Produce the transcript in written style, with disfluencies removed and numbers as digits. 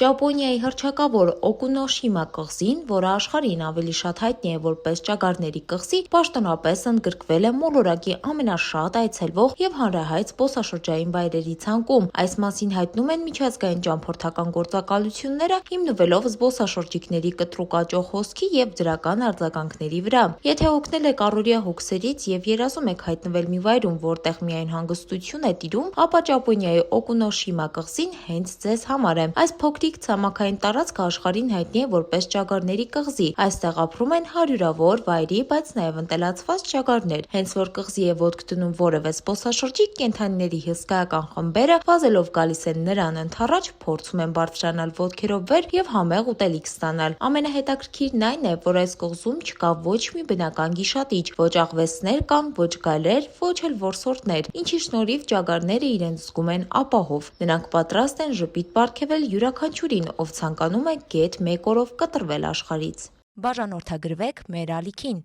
Ճապոնիայի հռչակավոր Օկունոշիմա կղզին, որը աշխարհին ավելի շատ հայտնի է որպես ճագարների կղզի, պաշտոնապես ընդգրկվել է մոլորակի ամենաշատ այցելվող եւ հանրահայտ զբոսաշրջային վայրերի ցանկում։ Այս մասին հայտնում են միջազգային ճամփորդական գործակալությունները, հիմնվելով զբոսաշրջիկների կտրուկ աճող հոսքի եւ դրական արձագանքների վրա։ Եթե օգնել եք առօրյա հոգսերից եւ երազում եք հայտնվել մի վայրում, որտեղ միայն հանգստություն է տիրում, ապա Ճապոնիայի Օկունոշիմա կղզին հենց ձեզ համար է։ Այս փոքրիկ ցամաքային տարածքը աշխարհին հայտնի է որպես ճագարների կղզի։ Այստեղ ապրում են հարյուրավոր վայրի, բայց նաև ընտելացված ճագարներ։ Հենց որ կղզի է ոտք դնում որևէ զբոսաշրջիկ, կենդանիների հսկայական խմբերը վազելով գալիս են նրան ընդառաջ, փորձում են բարձրանալ ոտքերով վեր եւ համեղ ուտելիք ստանալ։ Ամենահետաքրքիրն այն է, որ այս կղզում չկա ոչ մի բնական գիշատիչ, ոչ աղվեսներ կան, ոչ գայլեր, ոչ էլ որսորդներ, ինչի շնորհիվ ճագարները իրենց զգում են ապահով։ Նրանք պատրաստ են ժպիտ պարգևել յուրաքանչյուրին, ով ցանկանում է գեթ մեկ օրով կտրվել աշխարհից։ Բաժանորդագրվեք մեր ալիքին։